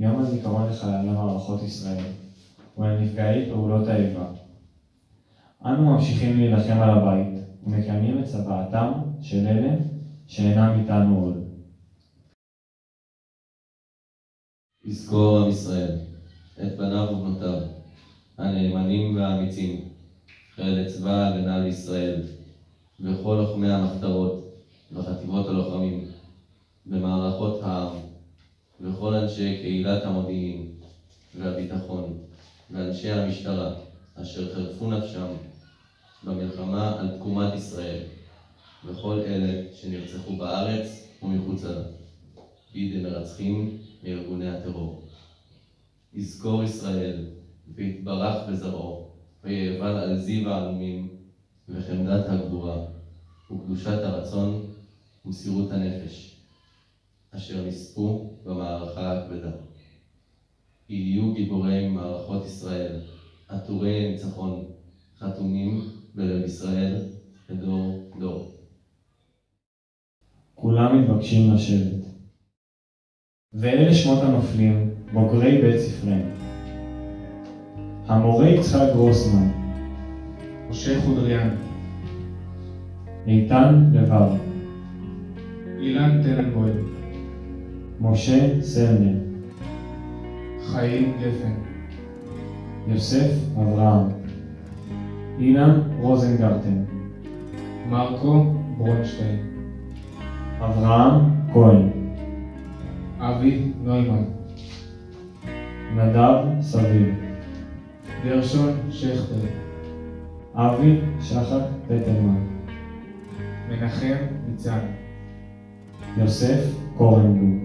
יום הזיכרון לחללי מערכות ישראל ולנפגעי פעולות האיבה. אנו ממשיכים להילחם על הבית ומקיימים את צוואתם של אלה שאינם איתנו עוד. יזכור עם ישראל את בניו ובנותיו, הנאמנים והאמיצים, חיילי צבא ההגנה לישראל, וכל לוחמי המחתרות וחטיבות הלוחמים, במערכות העם, וכל אנשי קהילת המודיעין והביטחון, ואנשי המשטרה, אשר חירפו נפשם במלחמה על תקומת ישראל, וכל אלה שנרצחו בארץ ומחוצה לה, בידי מרצחים מארגוני הטרור. יזכור ישראל ויתברך בזרעו, ויאבל על זיו העלומים, וחמדת הגבורה, וקדושת הרצון ומסירות הנפש, אשר נספו במערכה הכבדה. יהיו גיבורי מערכות ישראל, עטורי ניצחון, חתומים בלב ישראל לדור דור. כולם מתבקשים לשבת. ואלה שמות הנופלים, בוגרי בית ספרנו. המורה יצחק גרוסמן, משה חודריאן, איתן לבר, אילן טננבוים, משה סרנר, חיים גפן, יוסף אברהם, אילן רוזנגרטן, מרקו ברונשטיין, אברהם כהן, אבי נוימן, נדב סביב, גרשון שכטר, אבי שחק פטרמן, מנחם ניצן, יוסף קורנבלום,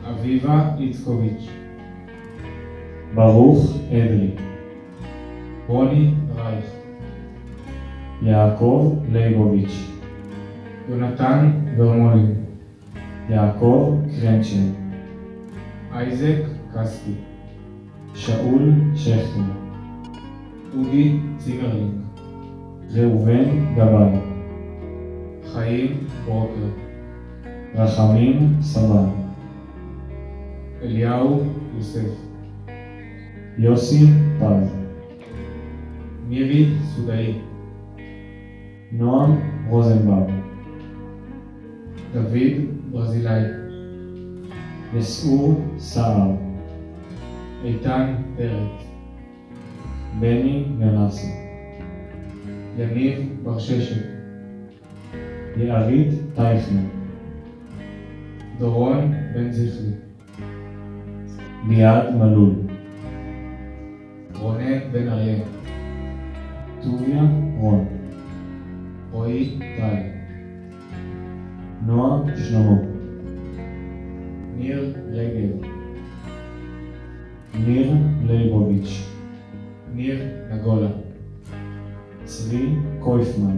אביבה איצקוביץ', ברוך אדרי, רוני רייך, יעקב ליבוביץ', יונתן ורמולין, יעקב קרנצ'ן, אייזק כספי, שאול שכטר, אודי ציגרלינג, ראובן גבאי, חיים ברוקר, רחמים סבן, אליהו יוסף, יוסי פז, מירי סודאי, נועם רוזנברג, דוד ברזילאי, יסעור סער, איתן פרץ, בני גנסי, יניב ברששת, יערית טייכנר, דורון בן זכרי, ליעד מלול, רונן בן אריה, טוביה רון, רועי טל, נועה שלמה, ניר רגב, ניר ליבוביץ', ניר נגולה, צבי קויפמן,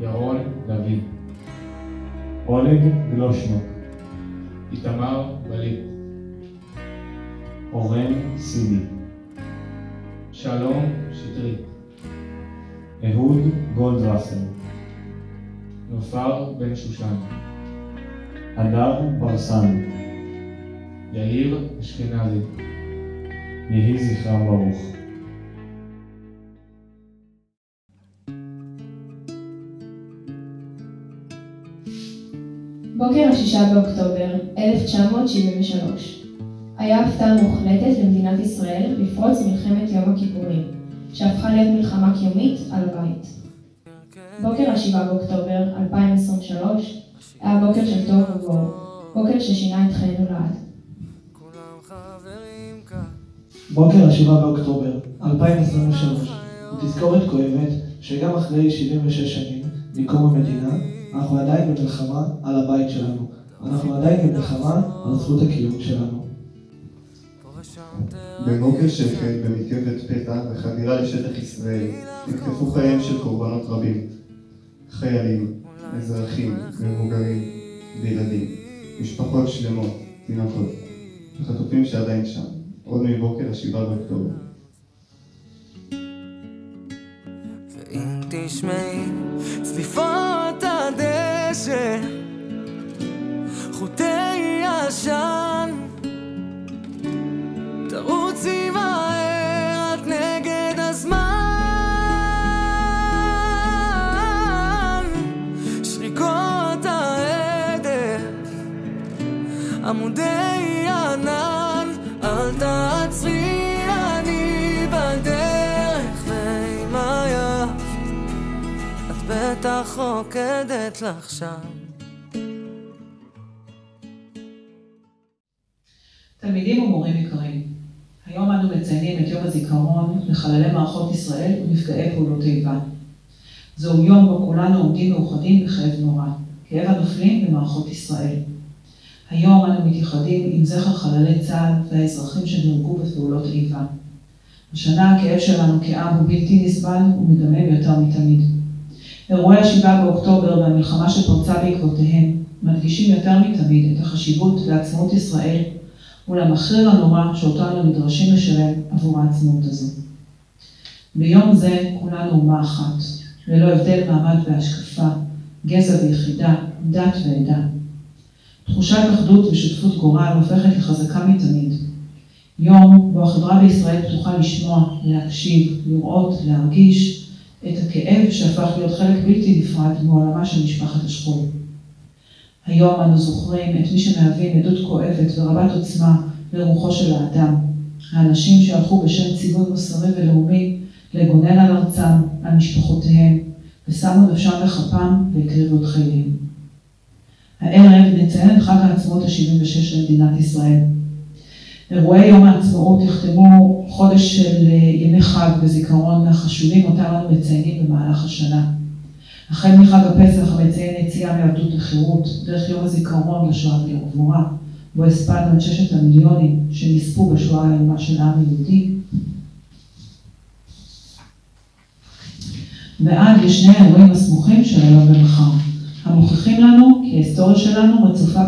ירון לוי, אולג גלושנוק, איתמר בליט, אורן סידי, שלום שטרית, אהוד גולדווסר, נופר בן שושן, הדר ברסן, יאיר אשכנזי. יהי זכרם ברוך. בוקר ה-6 באוקטובר 1973 היה הפתעה מוחלטת למדינת ישראל לפרוץ מלחמת יום הכיפורים, שהפכה להיות מלחמה קיומית על הבית. בוקר ה-7 באוקטובר 2023 היה בוקר של טוב ובואו, בוקר ששינה את חיינו לעד. בוקר ה-7 באוקטובר 2023 הוא תזכורת כואבת שגם אחרי 76 שנים מקום המדינה אנחנו עדיין במלחמה על הבית שלנו. אנחנו עדיין במלחמה על זכות הקיום שלנו. בבוקר שהחל במתקפת פתע וחדירה לשטח ישראל נקטפו חייהם של קורבנות רבים. חיילים, אזרחים, מבוגרים וילדים, משפחות שלמות, תינוקות, וחטופים שעדיין שם, עוד מבוקר ה-7 באוקטובר. ואם תשמעי צליפות הדשא, חוטי עשן עמודי ענן, אל תעצרי, אני בדרך ועם היף את בטח רוקדת לך שם. תלמידים ומורים יקרים, היום אנו מציינים את יום הזיכרון לחללי מערכות ישראל ונפגעי פעולות איבה. זהו יום בו כולנו עומדים מאוחדים בכאב נורא, כאב הנופלים במערכות ישראל. היום אנו מתייחדים עם זכר חללי צה"ל והאזרחים שנהרגו בפעולות איבה. השנה הכאב שלנו כעם הוא בלתי נסבל ומדמם יותר מתמיד. אירועי 7 באוקטובר והמלחמה שפרצה בעקבותיהם מדגישים יותר מתמיד את החשיבות לעצמאות ישראל ולמחיר הנורא שאותנו נדרשים לשלם עבור העצמאות הזו. ביום זה כולנו אומה אחת, ללא הבדל מעמד והשקפה, גזע ויחידה, דת ועדה. תחושת אחדות ושותפות גורל הופכת לחזקה מתמיד. יום בו החברה בישראל פתוחה לשמוע, להקשיב, לראות, להרגיש את הכאב שהפך להיות חלק בלתי נפרד מעולמה של משפחת השכול. היום אנו זוכרים את מי שמהווים עדות כואבת ורבת עוצמה לרוחו של האדם. האנשים שהלכו בשם ציווי מוסרי ולאומי לגונן על ארצם, על משפחותיהם, ושמו נפשם בכפם והקריבו את חייהם. הערב נציין את חג העצמאות ה-76 למדינת ישראל. אירועי יום העצמאות יחתמו חודש של ימי חג וזיכרון מהחשובים אותם אנו מציינים במהלך השנה. החל מחג הפסח המציין יציאה מעבדות לחירות, דרך יום הזיכרון לשואה ולגבורה, בו הספדנו את 6 המיליונים שנספו בשואה האיומה של העם היהודי, ועד לשני האירועים הסמוכים של היום ומחר, המוכיחים לנו כי ההיסטוריה שלנו רצופה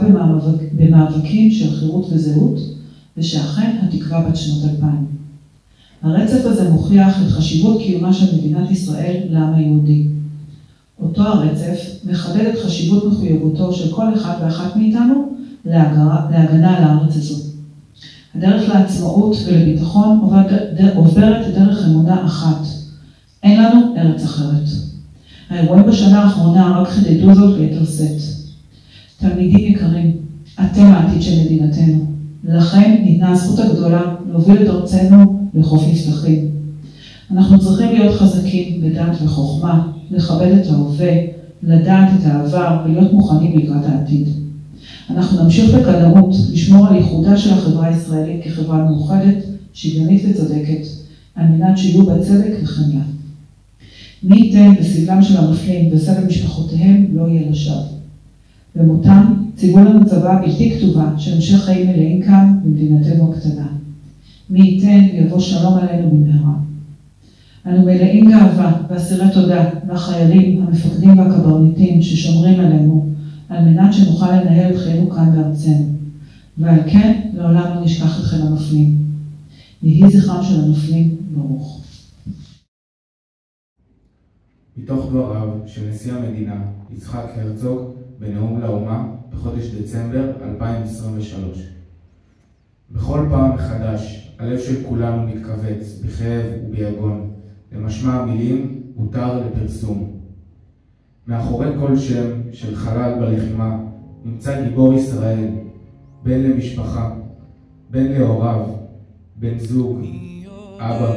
במאבקים של חירות וזהות, ושאכן התקווה בת שנות 2000. הרצף הזה מוכיח את חשיבות קיומה של מדינת ישראל לעם היהודי. אותו הרצף מחדד את חשיבות מחויבותו של כל אחד ואחת מאיתנו להגנה על הארץ הזו. הדרך לעצמאות ולביטחון עוברת דרך אמונה אחת. אין לנו ארץ אחרת. האירועים בשנה האחרונה רק חידדו זאת ביתר שאת. תלמידים יקרים, אתם העתיד של מדינתנו. לכן ניתנה הזכות הגדולה להוביל את ארצנו לחוף מבטחים. אנחנו צריכים להיות חזקים בדעת וחוכמה, לכבד את ההווה, לדעת את העבר ולהיות מוכנים לקראת העתיד. אנחנו נמשיך בקדמות לשמור על ייחודה של החברה הישראלית כחברה מאוחדת, שוויונית וצודקת, על מנת שיהיו בה צדק וחמלה. מי ייתן בסבלם של הנופלים וסבל משפחותיהם לא יהיה לשווא. במותם ציוו לנו צבא בלתי כתובה של המשך חיים מלאים כאן במדינתנו הקטנה. מי ייתן ויבוא שלום עלינו במהרה. אנו מלאים גאווה ואסירי תודה מהחיילים, המפקדים והקברניטים ששומרים עלינו, על מנת שנוכל לנהל את חיינו כאן בארצנו. ועל כן לעולם לא נשכח אתכם הנופלים. יהי זכרם של הנופלים ברוך. מתוך דבריו של נשיא המדינה יצחק הרצוג בנאום לאומה בחודש דצמבר 2023. בכל פעם מחדש הלב של כולנו מתכווץ בכאב וביגון, למשמע המילים הותר לפרסום. מאחורי כל שם של חלל בלחימה נמצא גיבור ישראל, בן למשפחה, בן להוריו, בן זוג, אבא,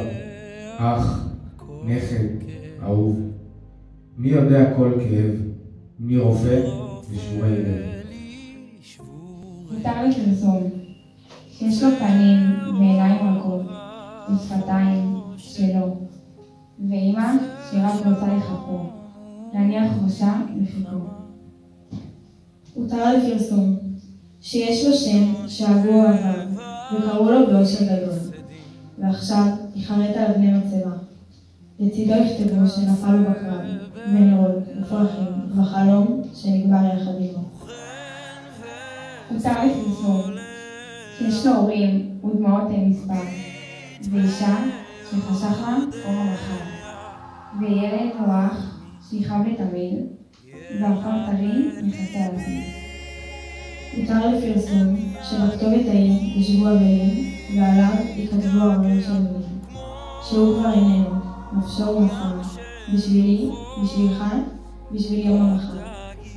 אח, נכד, אהוב. מי יודע כל כאב, מי רופא ושבורי לב. מותר לפרסום, שיש לו פנים ועיניים רכות, ושפתיים שלו, ואמא שרק רוצה לחכו, להניח ראשה לחיקו. הותר לפרסום, שיש לו שם שאהבו אוהביו, וקראו לו באושר גדול, ועכשיו יחרט על אבני מצבה. לצידו יכתבו שנפלו בקרב, ונרול, ופרחים, וחלום שנגמר יחד עמו. הותר לפרסום, שיש לו הורים ודמעות אין מספר, ואישה שחשך לה אור המחר, וילד או אח שיחב לתמיד, ועפר טרי מכסה על עצמי. הותר לפרסום שבכתובת ההיא ישבו אבלים, ועליו יכתבו ההורים של מילים, שהוא כבר איננו, נפשו ומסר, בשבילי, בשבילך, בשביל יום המחר.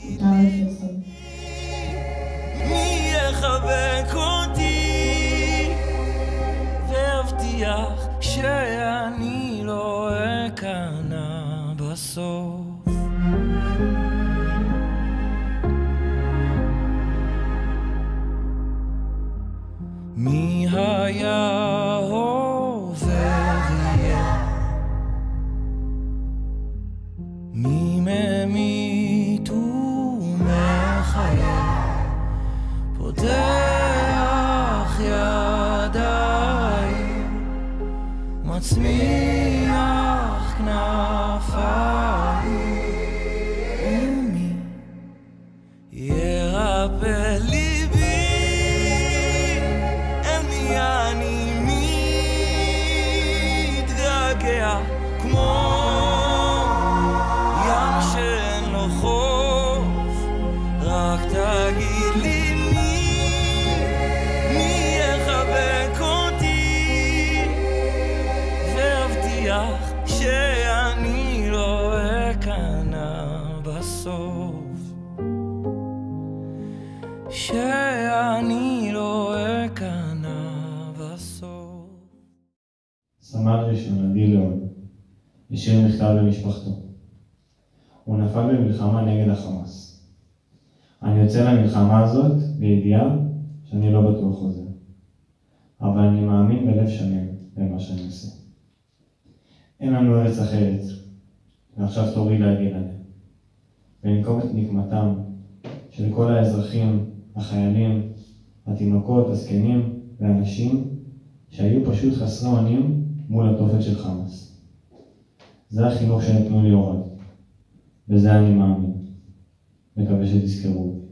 הותר לפרסום. יחבק אותי והבטיח שאני לא אכנע בסוף. מי היה עובר יהיה, מי ממית ומחיה, פותח ידיים, מצמיח כנפיים, ומי ירפא ליבי, אל מי אני מתגעגע, כמו ים שאין לו חוף, רק תגיד לי מי יחבק אותי והבטיח שאני לא אכנע בסוף, שאני לא אכנע בסוף. סמל ראשון עדי ליאון השאיר מכתב למשפחתו. הוא נפל במלחמה נגד החמאס. אני יוצא למלחמה הזאת בידיעה שאני לא בטוח חוזר, אבל אני מאמין בלב שלם במה שאני עושה. אין לנו ארץ אחרת, ועכשיו תורי להגן עליה, ולנקום את נקמתם של כל האזרחים, החיילים, התינוקות, הזקנים והאנשים שהיו פשוט חסרי אונים מול התופת של חמאס. זה החינוך שנתנו לי הוריי, וזה אני מאמין. מקווה שתזכרו אותי.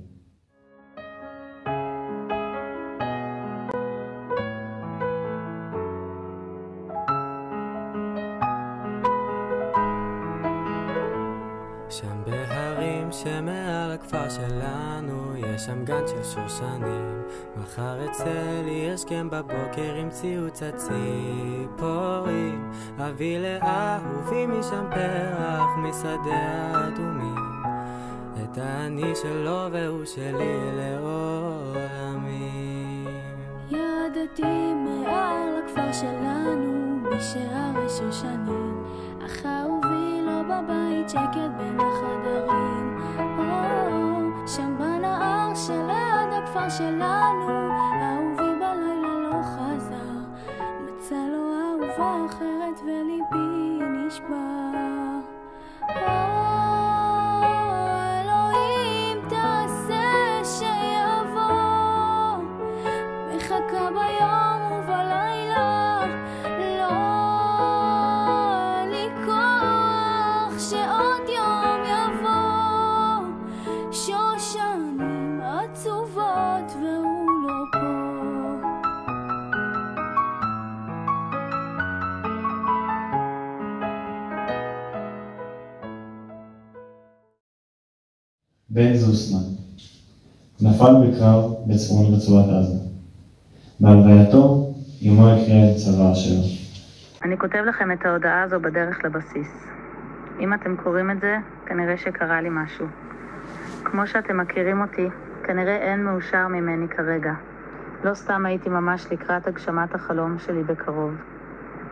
שם בהרים שמעל הכפר שלנו יש שם גן של שושנים, מחר אצל יש גם בבוקר עם ציוץ הציפורים, אביא לאהובי משם פרח משדה האדומים, את האני שלו והוא שלי לעולמים. ידעתי מעל הכפר שלנו בשערי שושנים, אך אהובי לא בבית, שקט בין החדרים, שם בנהר שליד הכפר שלנו, אהובי בלילה לא חזר, מצא לו אהובה אחרת וליבי נשבר. אלוהים תעשה שיבוא, מחכה ביום ובלילה, לא לי כוח שעוד יום יבוא, שושנים עצובות והוא לא פה. בן זוסמן נפל בקרב בצפון רצועת עזה. בהלווייתו אמו הקריאה את צוואר שלו. אני כותב לכם את ההודעה הזו בדרך לבסיס. אם אתם קוראים את זה, כנראה שקרה לי משהו. כמו שאתם מכירים אותי, כנראה אין מאושר ממני כרגע. לא סתם הייתי ממש לקראת הגשמת החלום שלי בקרוב.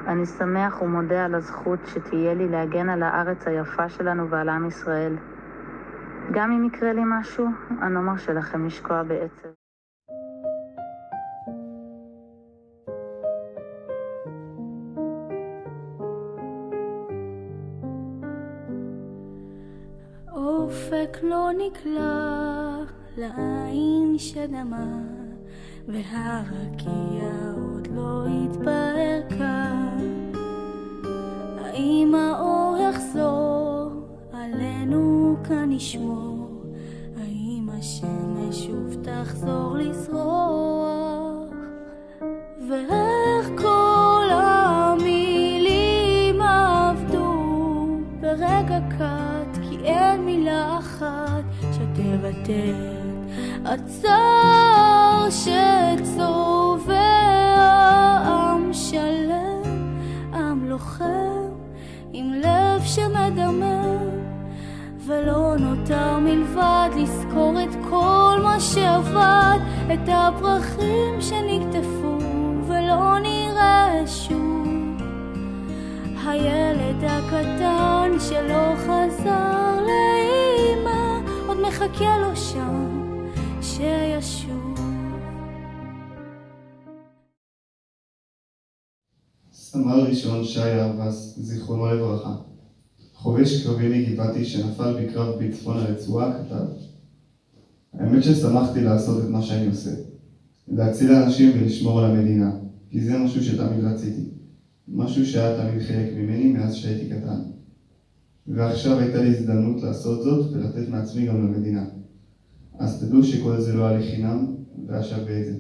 אני שמח ומודה על הזכות שתהיה לי להגן על הארץ היפה שלנו ועל עם ישראל. גם אם יקרה לי משהו, אני לא מרשה לכם לשקוע בעצב. אופק לא נקלע לעין שדמה, והרקיע עוד לא התבהר כאן. האם האור יחזור עלינו כאן ישמור? האם השמש שוב תחזור לזרוח? ואיך כל המילים עבדו ברגע קט, כי אין מילה אחת שתבטא הצער שצובע עם שלם, עם לוחם עם לב שמדמם, ולא נותר מלבד לזכור את כל מה שעבד, את הפרחים שנקטפו ולא נראה שוב. הילד הקטן שלא חזר לאמא עוד מחכה לו שם שישוב. סמל ראשון שי ארבס, זיכרונו לברכה, חובש קרבי מגבעתי שנפל בקרב בצפון הרצועה, כתב: האמת ששמחתי לעשות את מה שאני עושה, להציל אנשים ולשמור על המדינה, כי זה משהו שתמיד רציתי, משהו שהיה תמיד חלק ממני מאז שהייתי קטן. ועכשיו הייתה לי הזדמנות לעשות זאת ולתת מעצמי גם למדינה. אז תדעו שכל זה לא היה לחינם, והיה שווה את זה.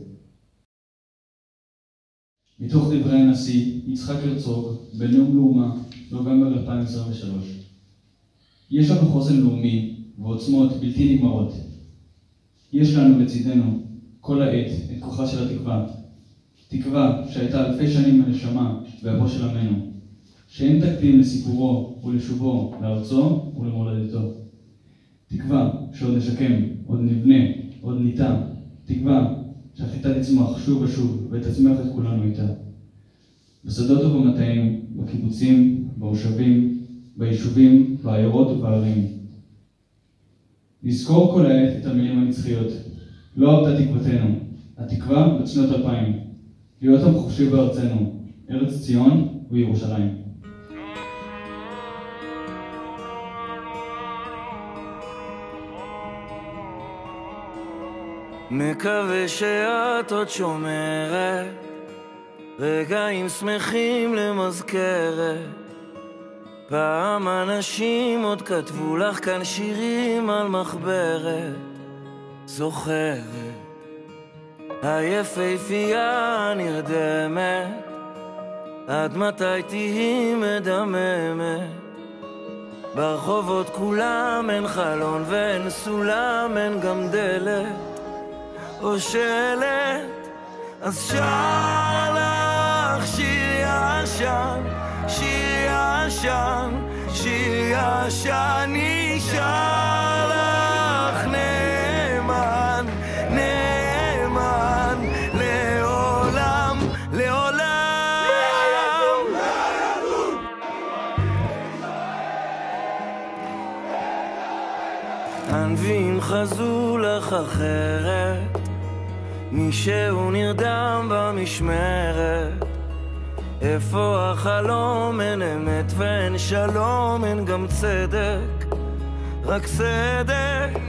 מתוך דברי הנשיא יצחק הרצוג בנאום לאומה, נובמבר 2023. יש לנו חוסן לאומי ועוצמות בלתי נגמרות. יש לנו לצידנו כל העת את כוחה של התקווה. תקווה שהייתה אלפי שנים בנשמה ואבו של עמנו, שאין תקדים לסיפורו ולשובו לארצו ולמולדתו. תקווה שעוד נשקם, עוד נבנה, עוד ניטע. תקווה שהחיטה תצמח שוב ושוב ותצמח את כולנו איתה. בשדות ובמטעים, בקיבוצים, במושבים, ביישובים, בעיירות ובערים. נזכור כל העת את המילים הנצחיות. לא אבדה תקוותנו, התקווה בשנות 2000. להיות עם חופשי בארצנו, ארץ ציון וירושלים. מקווה שאת עוד שומרת רגעים שמחים למזכרת. פעם אנשים עוד כתבו לך כאן שירים על מחברת. זוכרת היפהפייה נרדמת, עד מתי תהי מדממת? ברחובות כולם אין חלון ואין סולם, אין גם דלת או שלט. אז שר לך שיר ישן, שיר ישן, שיר ישן, נשאר לך נאמן, נאמן לעולם, לעולם. הנביאים חזו לך אחרת, מישהו נרדם במשמרת. איפה החלום? אין אמת ואין שלום, אין גם צדק, רק צדק.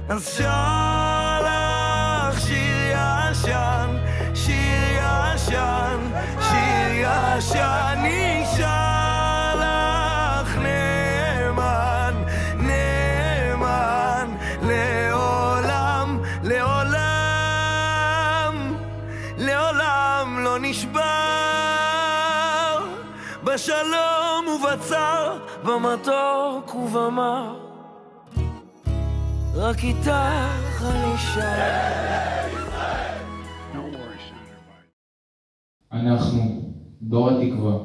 אז שר לך שיר ישן, שיר ישן, שיר ישן, נשאר לך נאמן, נאמן לעולם, לעולם, לעולם לא נשבר. בשלום ובצר, במתוק ובמר, רק איתך אני שר. אנחנו, דור התקווה,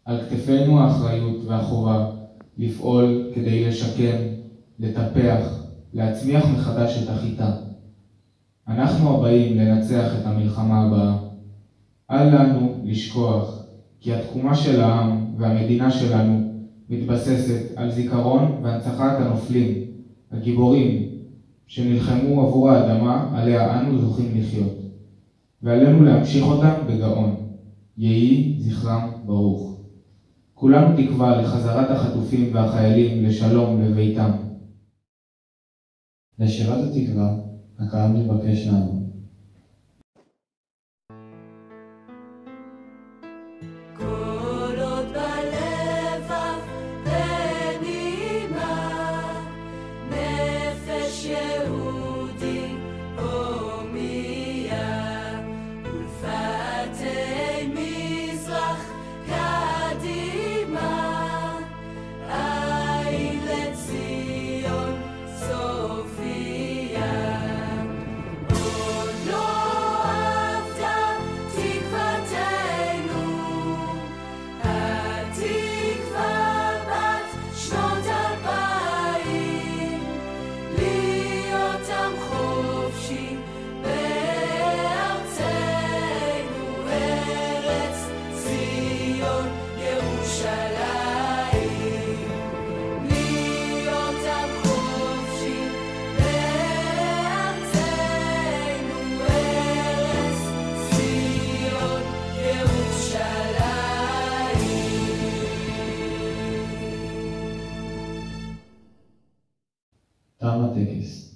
על כתפינו האחריות והחובה לפעול כדי לשקם, לטפח, להצמיח מחדש את החיטה. אנחנו הבאים לנצח את המלחמה הבאה. אל לנו לשכוח כי התקומה של העם והמדינה שלנו מתבססת על זיכרון והנצחת הנופלים, הגיבורים שנלחמו עבור האדמה עליה אנו זוכים לחיות, ועלינו להמשיך אותם בגאון. יהי זכרם ברוך. כולנו תקווה לחזרת החטופים והחיילים לשלום לביתם. לשירת התקווה הקהל מבקש לנו. Oh הטקס.